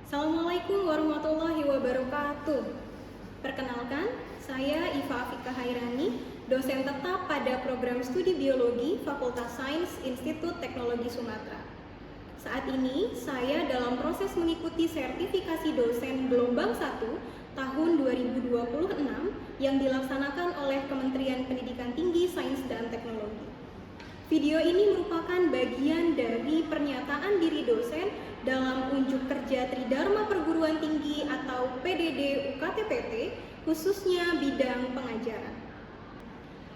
Assalamualaikum warahmatullahi wabarakatuh. Perkenalkan, saya Iva Afika Hairani, dosen tetap pada program studi biologi Fakultas Sains Institut Teknologi Sumatera. Saat ini, saya dalam proses mengikuti sertifikasi dosen gelombang 1 tahun 2026 yang dilaksanakan oleh Kementerian Pendidikan Tinggi, Sains dan Teknologi. Video ini merupakan bagian dari pernyataan diri dosen dalam unjuk kerja Tridharma Perguruan Tinggi atau PDD UKT-PT, khususnya bidang pengajaran.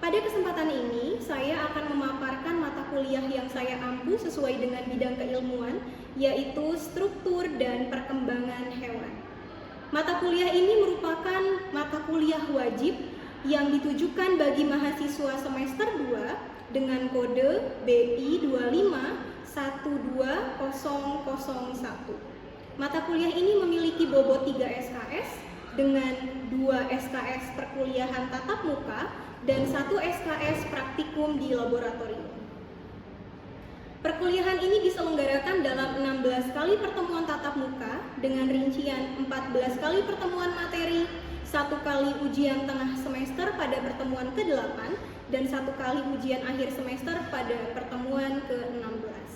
Pada kesempatan ini, saya akan memaparkan mata kuliah yang saya ampu sesuai dengan bidang keilmuan, yaitu struktur dan perkembangan hewan. Mata kuliah ini merupakan mata kuliah wajib yang ditujukan bagi mahasiswa semester 2 dengan kode BI 2512001. Mata kuliah ini memiliki bobot 3 SKS dengan 2 SKS perkuliahan tatap muka dan 1 SKS praktikum di laboratorium. Perkuliahan ini diselenggarakan dalam 16 kali pertemuan tatap muka dengan rincian 14 kali pertemuan materi, 1 kali ujian tengah semester pada pertemuan ke-8, dan 1 kali ujian akhir semester pada pertemuan ke-16.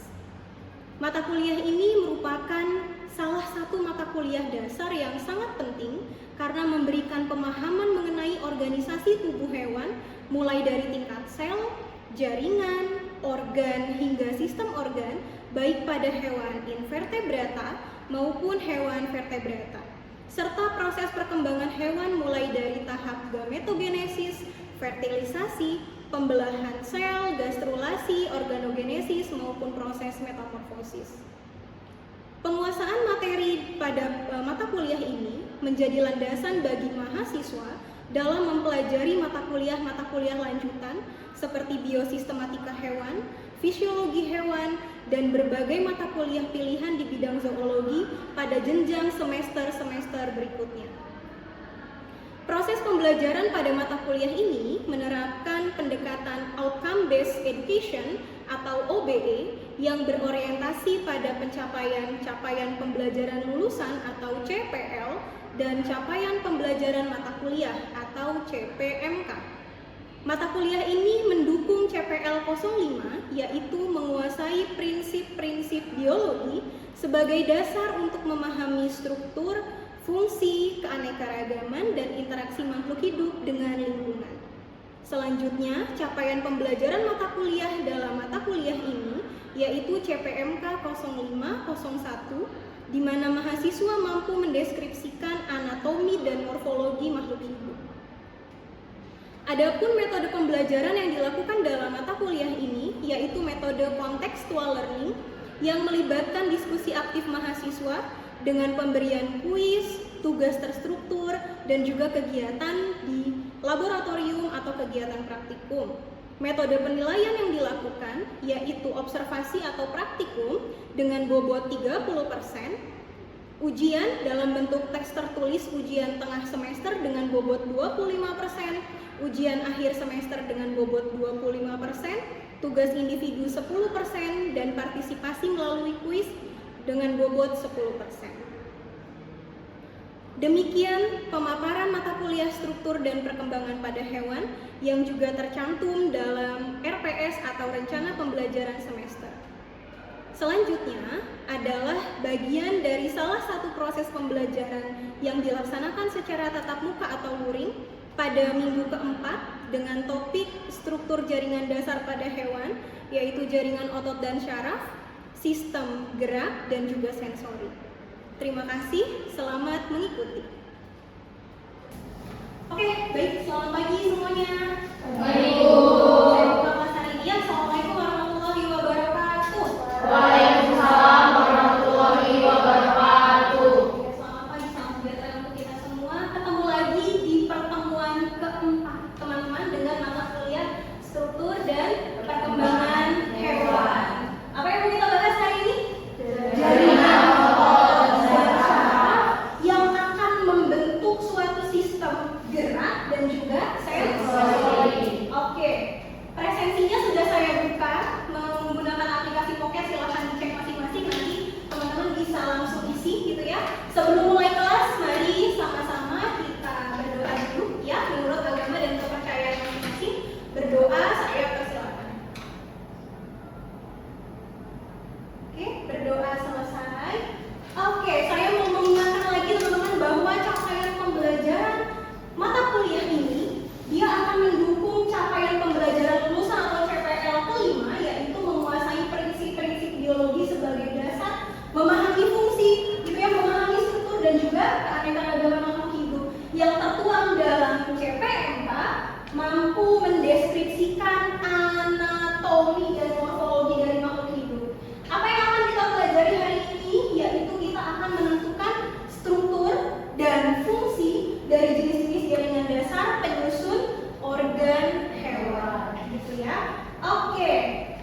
Mata kuliah ini merupakan salah satu mata kuliah dasar yang sangat penting karena memberikan pemahaman mengenai organisasi tubuh hewan mulai dari tingkat sel, jaringan, organ, hingga sistem organ baik pada hewan invertebrata maupun hewan vertebrata, serta proses perkembangan hewan mulai dari tahap gametogenesis, fertilisasi, pembelahan sel, gastrulasi, organogenesis, maupun proses metamorfosis. Penguasaan materi pada mata kuliah ini menjadi landasan bagi mahasiswa dalam mempelajari mata kuliah lanjutan seperti biosistematika hewan, fisiologi hewan, dan berbagai mata kuliah pilihan di bidang zoologi pada jenjang semester-semester berikutnya. Proses pembelajaran pada mata kuliah ini menerapkan pendekatan Outcome-Based Education atau OBE yang berorientasi pada capaian pembelajaran lulusan atau CPL dan capaian pembelajaran mata kuliah atau CPMK. Mata kuliah ini mendukung CPL 05, yaitu menguasai prinsip-prinsip biologi sebagai dasar untuk memahami struktur, fungsi, keanekaragaman, dan interaksi makhluk hidup dengan lingkungan. Selanjutnya, capaian pembelajaran mata kuliah dalam mata kuliah ini yaitu CPMK 0501, di mana mahasiswa mampu mendeskripsikan anatomi dan morfologi makhluk hidup. Adapun metode pembelajaran yang dilakukan dalam mata kuliah ini yaitu metode contextual learning yang melibatkan diskusi aktif mahasiswa dengan pemberian kuis, tugas terstruktur, dan juga kegiatan di laboratorium atau kegiatan praktikum. Metode penilaian yang dilakukan yaitu observasi atau praktikum dengan bobot 30%, ujian dalam bentuk teks tertulis ujian tengah semester dengan bobot 25%, ujian akhir semester dengan bobot 25%, tugas individu 10%, dan partisipasi melalui kuis dengan bobot 10%. Demikian pemaparan mata kuliah struktur dan perkembangan pada hewan yang juga tercantum dalam RPS atau Rencana Pembelajaran Semester. Selanjutnya adalah bagian dari salah satu proses pembelajaran yang dilaksanakan secara tatap muka atau luring pada minggu keempat dengan topik struktur jaringan dasar pada hewan, yaitu jaringan otot dan syaraf, sistem gerak, dan juga sensori. Terima kasih, selamat mengikuti. Oke, baik, selamat pagi semuanya. Assalamualaikum warahmatullahi wabarakatuh. Waalaikumsalam warahmatullahi wabarakatuh. Selamat pagi, salam sejahtera untuk kita semua. Ketemu lagi di pertemuan keempat, teman-teman, dengan mata kuliah struktur dan perkembangan hewan. Apa yang mau kita bahas hari ini? Jaringan otot dan syaraf yang akan membentuk suatu sistem gerak dan juga sensori. Oke, Sebelum mulai kelas, mari sama-sama kita berdoa dulu ya, menurut agama dan kepercayaan masing-masing. Berdoa, saya persilakan. Oke, berdoa selesai. Oke, saya mau mengingatkan lagi teman-teman bahwa capaian pembelajaran mata kuliah ini dia akan mendukung capaian pembelajaran lulusan atau CPL kelima, yaitu menguasai prinsip-prinsip biologi sebagai dasar, memahami fungsi, gitu ya, memahami struktur dan juga keanekaragaman makhluk hidup yang tertuang dalam CPMK, mampu mendeskripsikan anatomi dan morfologi dari makhluk hidup. Apa yang akan kita pelajari hari ini, yaitu kita akan menentukan struktur dan fungsi dari jenis-jenis jaringan dasar penyusun organ hewan, gitu ya. Oke,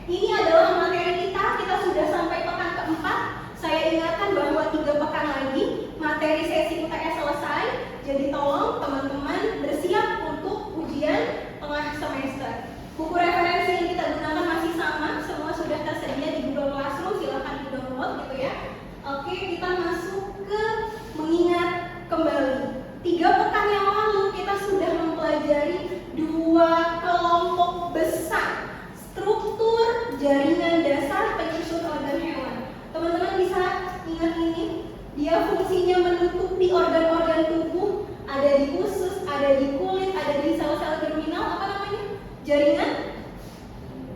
ini adalah materi kita sudah sampai pekan keempat. Saya ingatkan bahwa 3 pekan lagi materi sesi UTS selesai. Jadi tolong teman-teman bersiap untuk ujian tengah semester. Buku referensi yang kita gunakan masih sama, semua sudah tersedia di Google Classroom, silahkan di-download gitu ya. Oke, kita masuk ke mengingat kembali. 3 pekan yang lalu kita sudah mempelajari 2 kelompok besar struktur jaringan dasar penyusun organ hewan. Teman-teman bisa ingat ini? Dia fungsinya menutupi organ-organ tubuh, ada di usus, ada di kulit, ada di sel-sel germinal, apa namanya? Jaringan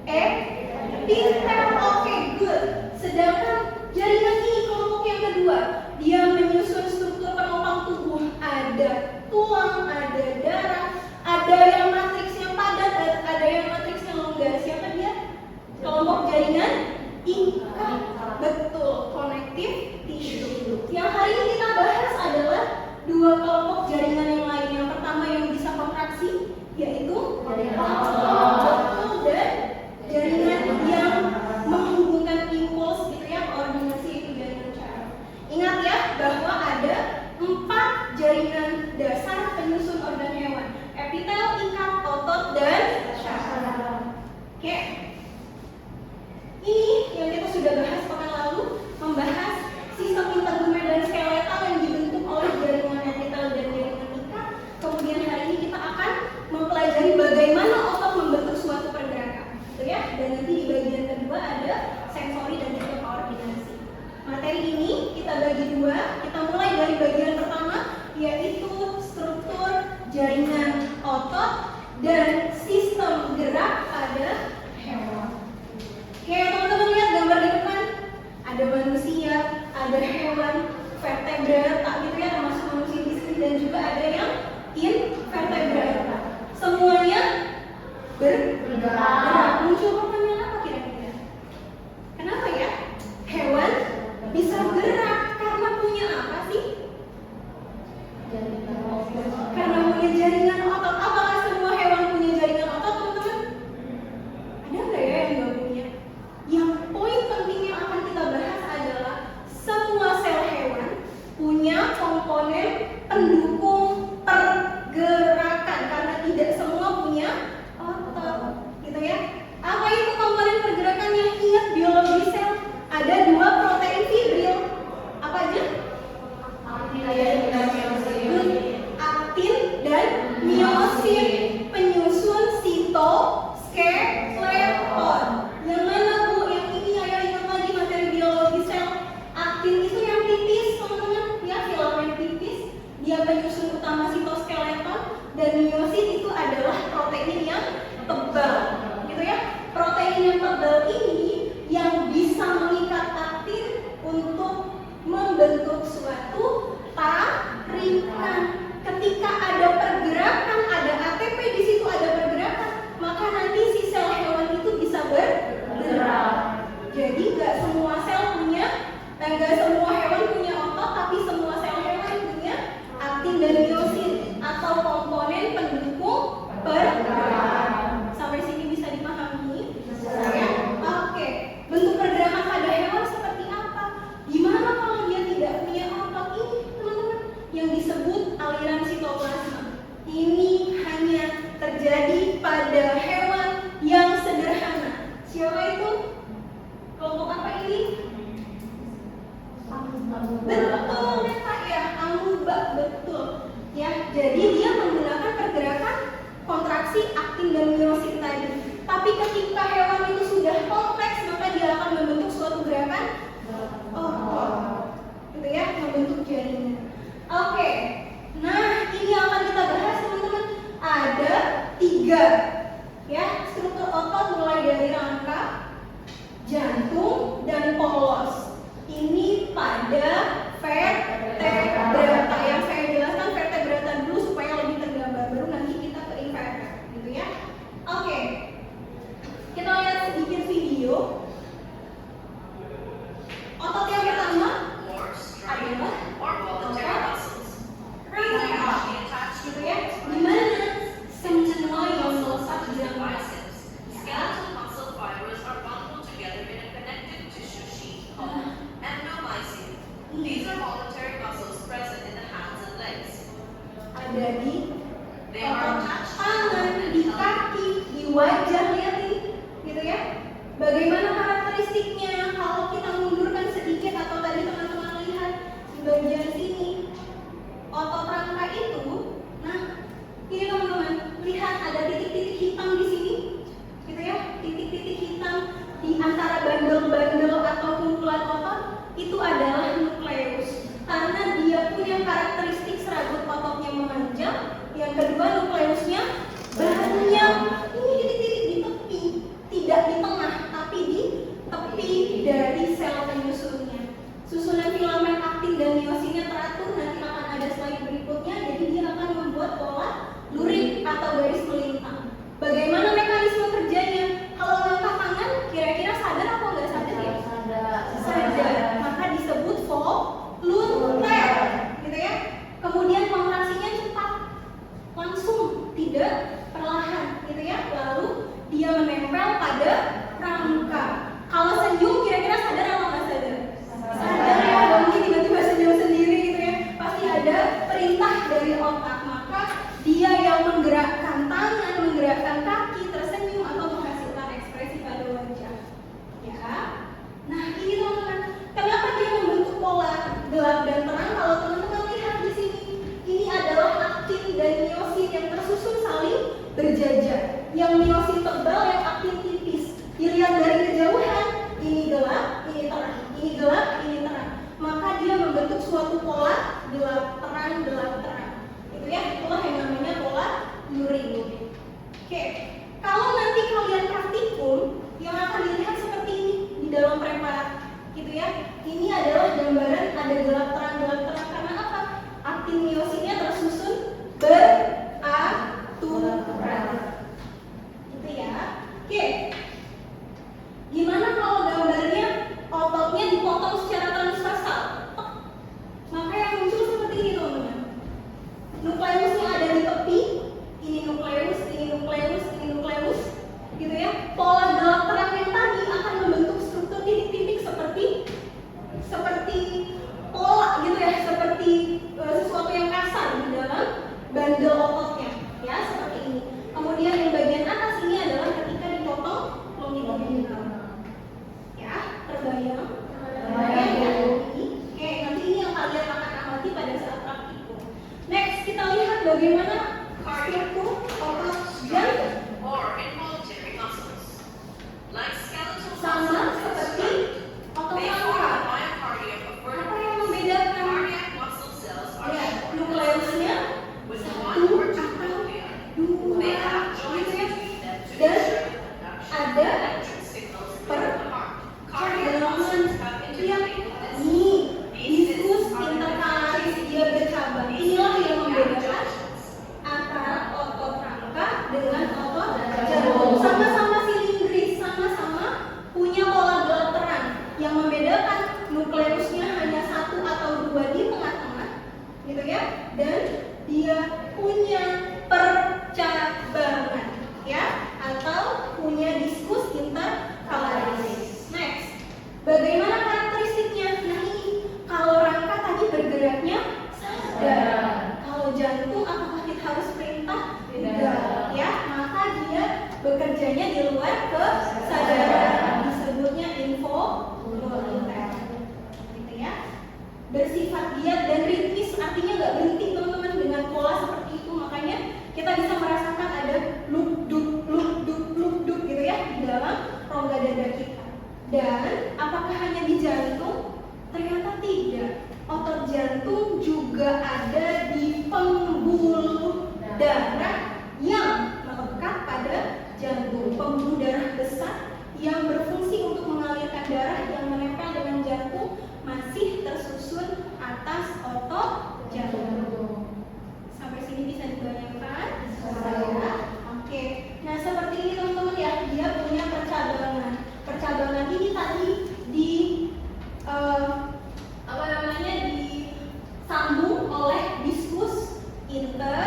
epitel. Oke, good. Sedangkan jaringan ini kelompok yang kedua, dia menyusun struktur penopang tubuh, ada tulang, ada darah, ada yang matriksnya padat, ada yang matriksnya longgar. Siapa dia? Kelompok jaringan ikat. Betul, connective tissue. Yang hari ini kita bahas adalah 2 kelompok jaringan yang lain. Yang pertama yang bisa kontraksi, yaitu betul, dan jaringan yang menghubungkan impuls gitu ya, koordinasi itu jaringan syaraf. Ingat ya bahwa ada 4 jaringan dasar penyusun organ hewan: epitel, ikat, otot, dan syaraf. Oke. Ini yang kita sudah bahas pekan lalu, membahas sistem integumen dan skeletal yang dibentuk oleh jaringan epitel dan jaringan ikat. Kemudian hari ini kita akan mempelajari bagaimana otot membentuk suatu pergerakan, gitu ya. Dan nanti di bagian kedua ada sensori dan juga koordinasi. Materi ini kita bagi 2. Kita mulai dari bagian pertama, yaitu struktur jaringan otot dan sistem gerak pada hewan. Oke, teman-teman lihat gambar di depan. Ada manusia, ada hewan vertebrata gitu ya, termasuk manusia di sini, dan juga ada yang invertebrata. Semuanya bergerak. Muncul pertanyaan apa kira-kira? Kenapa ya hewan bisa gerak? Karena punya apa sih? Karena punya jaringan otot. Apakah semua hewan punya jaringan otot, teman-teman? Ada nggak ya yang nggak punya? Yang poin penting yang akan kita bahas adalah semua sel hewan punya komponen pendukung pergerakan, karena tidak semua punya otot, gitu ya. Apa itu komponen pergerakan yang ingat biologi sel? Ada 2 protein fibril. Apa aja? Aktin dan miosin, penyusun sitoskeleton. Yang mana Bu? Yang ini ayo ingat lagi materi biologi sel. Aktin itu yang tipis, teman-teman, ya, filamen tipis. Dia penyusun utama sitoskeleton, dan miosin itu adalah protein yang tebal, gitu ya. Protein yang tebal ini yang bisa mengikat aktin untuk membentuk suatu tarikan. Ketika ada pergerakan, ada ATP di situ, ada pergerakan, maka nanti si sel hewan itu bisa bergerak. Jadi nggak semua hewan punya otot, tapi semua sel hewan punya aktin dan miosin atau komponen pendukung pergerakan. Sampai sini bisa dipahami? Ya? Oke. Bentuk pergerakan pada hewan seperti apa? Gimana kalau dia tidak punya otot? Ini teman-teman yang disebut aliran sitoplasma. Ini hanya terjadi pada hewan yang sederhana. Siapa itu? Kelompok apa ini? Betul, ya. Tapi ketika hewan itu sudah kompleks, maka dia akan membentuk suatu gerakan otot, gitu ya, membentuk jaringan. Oke, nah ini akan kita bahas teman-teman. Ada 3 ya struktur otot, mulai dari rangka, jantung, dan polos. Ini pada vertebrata. Yang saya jelaskan vertebrata dulu supaya lebih tergambar, baru nanti kita ke invertebrata, gitu ya. Oke, kita lihat sedikit video. Otot yang pertama adalah otot rangka, gitu ya, dimana semua yang melekat di dalam Skeletal muscle fibers are bundled together in a connective tissue sheath called endomysium. These are voluntary muscles present in the hands and legs. ada di They are attached to tangan, di kaki, di wajah, lihat ini, gitu ya. Bagaimana karakteristiknya? Kalau kita mundurkan sedikit atau tadi teman-teman lihat di bagian sini, otot rangka itu, nah ini teman-teman lihat ada titik-titik hitam di sini, gitu ya, titik-titik hitam di antara bandel-bandel atau kumpulan otot itu adalah nukleus. Karena dia punya karakteristik serabut ototnya memanjang, yang kedua nukleusnya banyak. Ini titik-titik di tepi, tidak di tengah, tapi di tepi dari sel penyusunnya. Susunan filamen aktin dan miosinnya teratur, nanti akan ada slide berikutnya. Jadi dia akan membuat pola lurik atau garis melintang. Bagaimana mekanisme kerjanya? Kalau ngangkat tangan, kira-kira sadar atau nggak sadar ya? Sadar. Maka disebut volunteer, gitu ya. Kemudian kontraksinya cepat, langsung, tidak perlahan, gitu ya. Lalu dia menempel pada rangka. Kalau senyum, kira-kira sadar atau nggak sadar? Sadar ya, nggak mungkin tiba-tiba senyum sendiri, gitu ya. Pasti ada perintah dari otak. Maka dia yang menggerakkan tangan, menggerakkan kaki, tersenyum atau menghasilkan ekspresi pada wajah. Ya. Nah, ini teman-teman, kenapa dia membentuk pola gelap dan terang? Kalau teman-teman lihat di sini, ini adalah aktin dan miosin yang tersusun saling berjajar. Yang miosin tebal, yang aktin tipis. Dilihat dari kejauhan, ini gelap, ini terang, ini gelap, ini terang. Maka dia membentuk suatu pola gelap terang, gelap terang. Itu ya, itulah yang namanya pola luring. Oke, kalau nanti kalian praktikum, yang akan dilihat seperti ini di dalam preparat, gitu ya. Ini adalah gambaran ada gelap terang karena apa? Aktin miosinnya tersusun beraturan, gitu ya. Oke, gimana kalau gambarnya ototnya dipotong secara transversal? Maka yang muncul seperti ini teman-teman. Nukleusnya ada di tepi, ini nukleus, ini nukleus, ini nukleus, gitu ya. Pola gelap terang yang tadi akan membentuk struktur titik-titik seperti pola, gitu ya, seperti sesuatu yang kasar di dalam bandel ototnya, ya, seperti ini. Kemudian yang bagian atas ini adalah ketika dipotong longitudinal, ya, terbayang? Terbayang ya? Oke, nanti ini yang kalian akan amati pada saat praktikum. Next, kita lihat bagaimana struktur otot jantung. Or involuntary muscles. Like skeletal Sama muscles, seperti otot they form rangka. the myocardium of Apa yang vertebrates. membedakan? Cardiac muscle cells are Ya, short, nukleusnya with satu one or two atau nuclei. dua, They have joints gitu ya. between them to Dan ensure the conduction of ada electric signals through the heart. Cardiac pergelangan. muscles have Lihat, intercalated discs. nih, diskus interkalaris dia bercabang. Inilah yang membedakan jantung juga ada di pembuluh darah yang melekat pada jantung. Pembuluh darah besar yang berfungsi untuk mengalirkan darah yang menempel dengan jantung masih tersusun atas otot jantung. Sampai sini bisa dibayangkan? Ya. Oke. Nah, seperti ini teman-teman ya, dia punya percabangan. Percabangan ini tadi disambung oleh diskus interkalaris.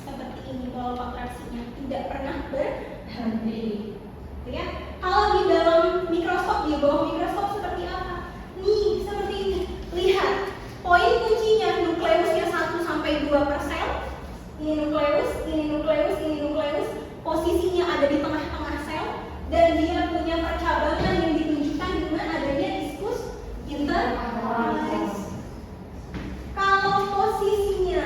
Seperti ini pola kontraksinya, tidak pernah berhenti. Ya. Kalau di dalam mikroskop, di bawah mikroskop seperti apa? Nih, seperti ini. Lihat, poin kuncinya nukleusnya 1 sampai 2 per sel. Ini nukleus, ini nukleus, ini nukleus. Posisinya ada di tengah-tengah sel dan dia punya percabangan yang ditunjukkan dengan adanya diskus interkalaris. Kalau posisinya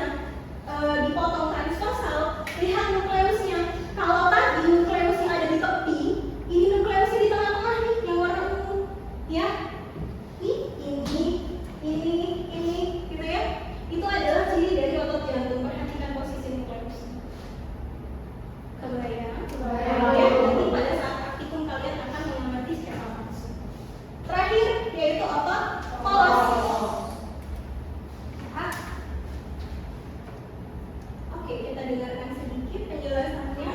dipotong transversal, lihat nukleusnya. Kalau tadi nukleusnya ada di tepi, ini nukleusnya di tengah-tengah nih, yang warna ungu, ya. Ini, gitu ya. Itu adalah ciri dari otot jantung. Perhatikan posisi nukleusnya. Kebayang? Ya, nanti pada saat praktikum kalian akan mengerti secara langsung. Terakhir yaitu otot polos. Oke, kita dengarkan sedikit penjelasannya.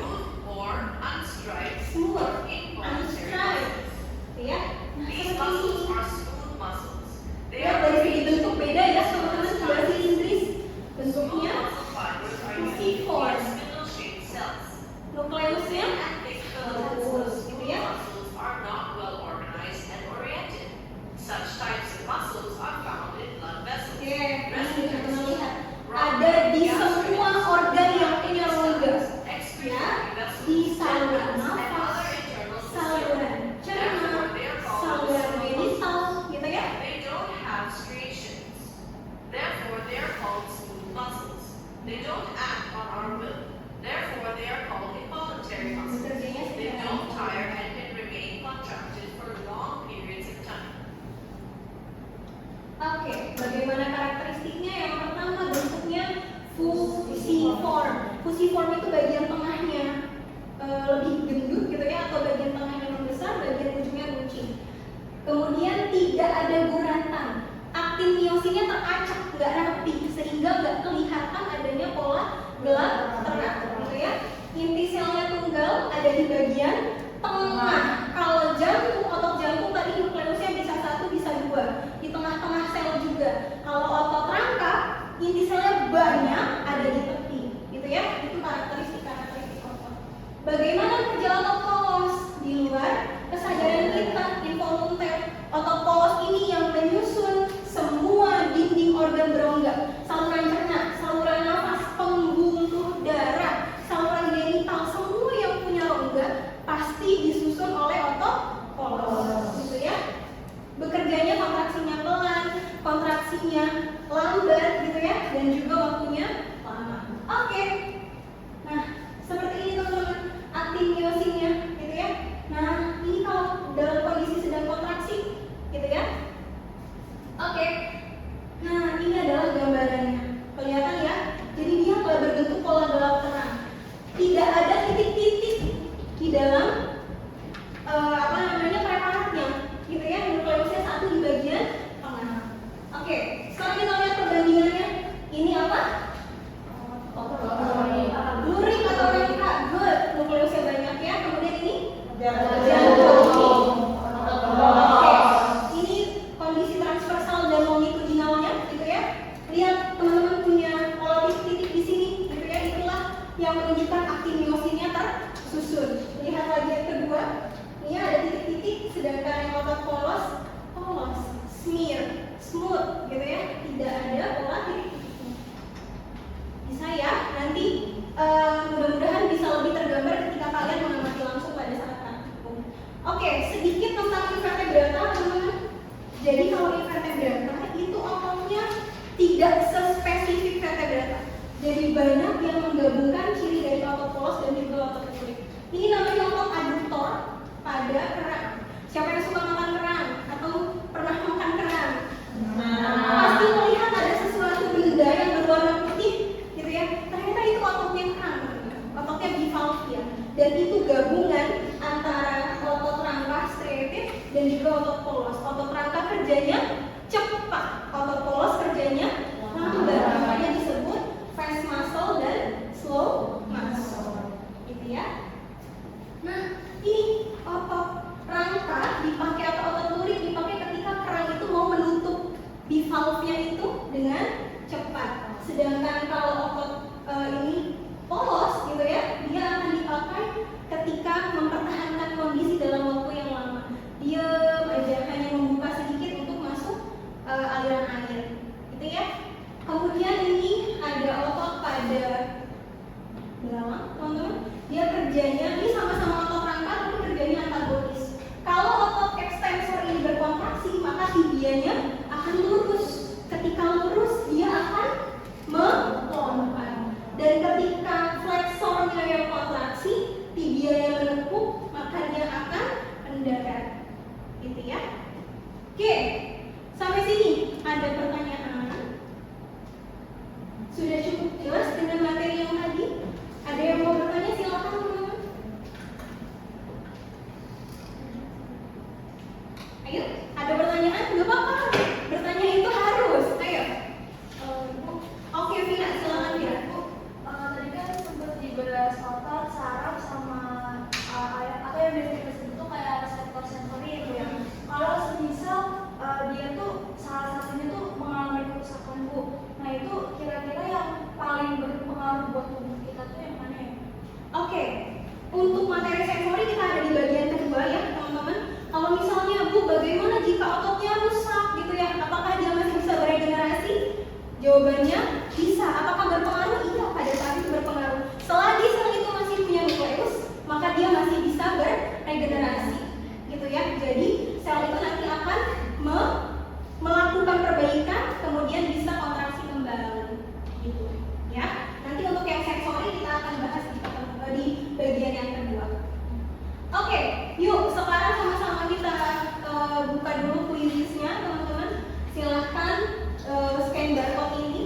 Or unstriped Smooth, involuntary unstriped, ya. Nah, These seperti muscles ini. are smooth muscles. They Ya, are dari segi bentuk beda ya teman-teman, sebelah silindris smooth bentuknya, muscle fibers are unique fusiform. spindle-shaped cells. nukleusnya And thick filaments of lurus, gitu smooth ya. muscles are not well organized and oriented. Such types of muscles are found in blood vessels. Oke, ini Respiratory teman-teman lihat. system, Ada di semua organ yang punya rongga, ya, excretory vessels, di saluran and nafas, other internal systems. saluran cerna, saluran genital, gitu ya. They don't have striations. Therefore, they are called smooth muscles. They don't act on our will. Therefore, they are called involuntary muscles. Bekerjanya They secara don't tire and can remain contracted for long periods of time. Oke, bagaimana karakteristiknya? Yang pertama bentuknya fusiform. Fusiform itu bagian tengahnya lebih gendut gitu ya, atau bagian tengahnya membesar, bagian ujungnya runcing. Kemudian tidak ada guratan. Aktin miosinnya teracak, nggak rapi, sehingga nggak kelihatan adanya pola gelap terang, gitu ya. Inti selnya tunggal, ada di bagian tengah. Kalau jantung, otot jantung tadi nukleusnya bisa 1, bisa 2, di tengah-tengah sel juga. Kalau otot rangka, inti selnya banyak, ada di tepi, gitu ya. Itu karakteristik otot. Bagaimana kerja otot polos? Di luar kesadaran kita, involunter. Otot polos ini yang menyusun semua dinding organ berongga, saluran cerna, saluran nafas, pembuluh darah, saluran genital, semua yang punya rongga pasti disusun oleh otot polos, gitu ya. Bekerjanya kontraksinya pelan, kontraksinya lambat, gitu ya, dan juga waktunya lama. Oke. Nah, seperti ini teman-teman, aktin miosinnya, gitu ya. Nah, ini kalau dalam kondisi sedang kontraksi, gitu ya. Oke. Nah, ini adalah gambarannya. Kelihatan ya? Jadi dia berbentuk pola gelap terang. Tidak ada titik-titik di dalam preparatnya, gitu ya. Nukleusnya 1 di bagian tengah. Oke, sekarang kita lihat perbandingannya. Ini apa? Lurik atau rangka. Good. Nukleusnya banyak ya. Kemudian ini jantung. Oke. Ini kondisi transversal dan longitudinalnya, gitu ya. Lihat teman-teman punya pola titik-titik di sini, gitu ya. Itulah yang menunjukkan aktin miosinnya tersusun. Lihat lagi yang kedua. Ini ada titik-titik, sedangkan yang otot polos, smear, smooth, gitu ya. Tidak ada pola titik-titiknya. Bisa ya, nanti mudah-mudahan bisa lebih tergambar ketika kalian mengamati langsung pada saat praktikum. Oke, sedikit tentang invertebrata, teman-teman. Jadi kalau invertebrata itu ototnya tidak sespesifik vertebrata. Jadi banyak yang menggabungkan ciri dari otot polos dan juga otot lurik. Ini namanya otot aduktor pada kerang. Siapa yang suka makan kerang atau pernah makan kerang? valve-nya itu dengan cepat. Sedangkan kalau otot ini polos gitu ya, dia akan dipakai ketika mempertahankan kondisi dalam waktu yang lama. Diam aja, hanya membuka sedikit untuk masuk aliran air, gitu ya. Kemudian ini ada otot pada belang, teman-teman. Dia kerjanya ini sama-sama otot rangka, tapi kerjanya antagonis. Kalau otot ekstensor ini berkontraksi, maka tibianya akan lurus. Ketika lurus, dia akan melompat. Dan ketika fleksornya yang kontraksi, tibianya menekuk, maka dia akan mendarat. Gitu ya. Oke, sampai sini ada pertanyaan? Sudah cukup jelas dengan materi yang tadi? Ada yang mau bertanya? Silakan teman-teman. Ayo, ada pertanyaan? Gak apa-apa. Bertanya itu harus. Ayo. Oke, Vina, silakan Vina. Tadi kan sempat dibahas otot, saraf, sama atau yang biasa kita sebut tuh kayak reseptor sensori itu ya. Kalau semisal dia tuh salah satunya tuh mengalami kerusakan Bu. Nah itu kira-kira yang paling berpengaruh buat tubuh kita tuh yang mana ya? Oke, untuk materi sensori kita ada di bagian kedua ya teman-teman. Kalau misalnya Bu, bagaimana jika ototnya rusak gitu ya? Apakah dia masih bisa beregenerasi? Jawabannya bisa. Apakah berpengaruh? Iya, pada saat itu berpengaruh. Selagi sel itu masih punya nukleus, maka dia masih bisa beregenerasi, gitu ya. Jadi sel itu nanti akan melakukan perbaikan, kemudian bisa kontraksi kembali, gitu ya. Nanti untuk yang sensori kita akan bahas di bagian yang kedua. Oke, yuk sekarang sama-sama kita buka dulu quiznya teman-teman. Silahkan scan barcode ini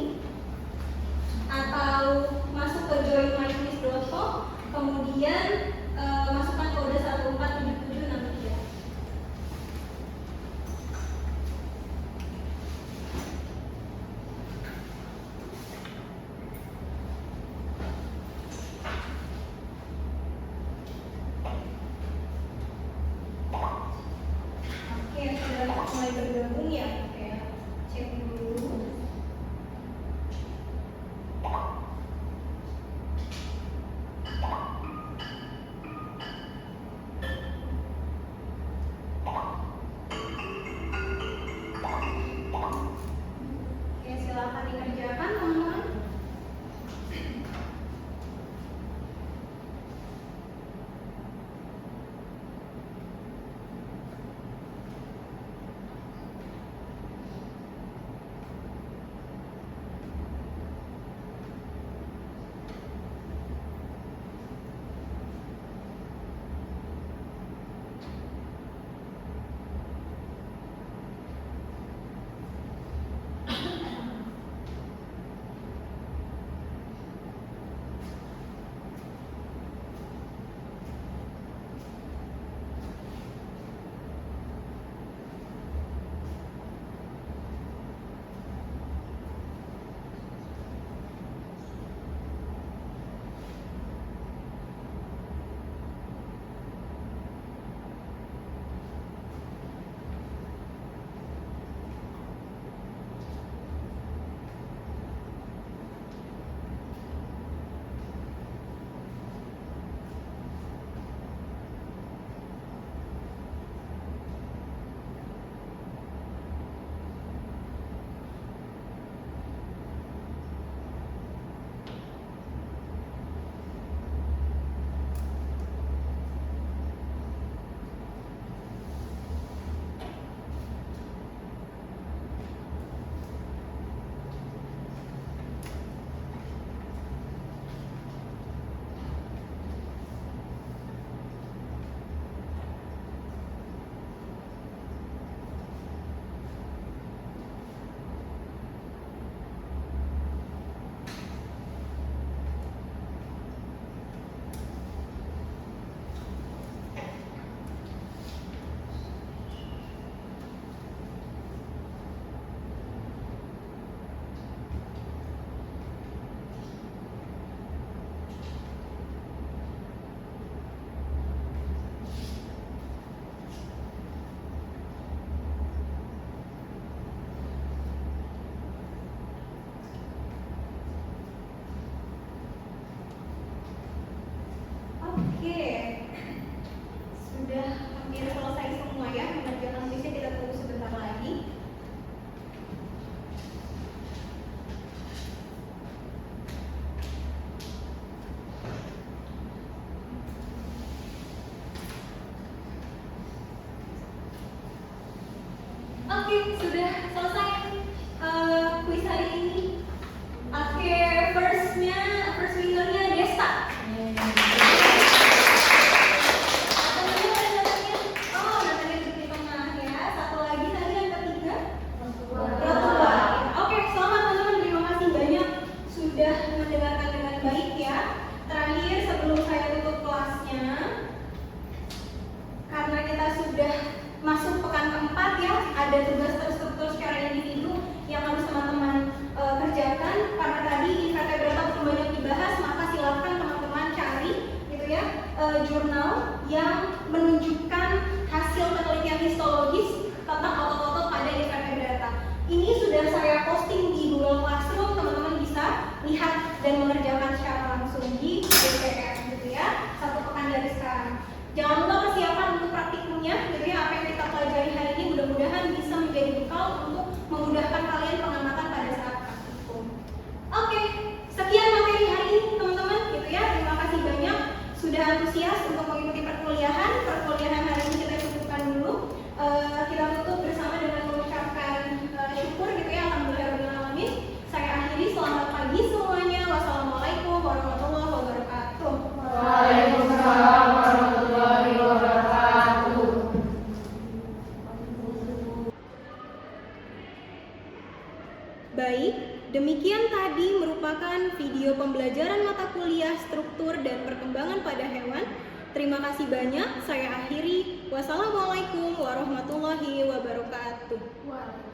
Baik, demikian tadi merupakan video pembelajaran mata kuliah struktur dan perkembangan pada hewan. Terima kasih banyak, saya akhiri. Wassalamualaikum warahmatullahi wabarakatuh. Wah.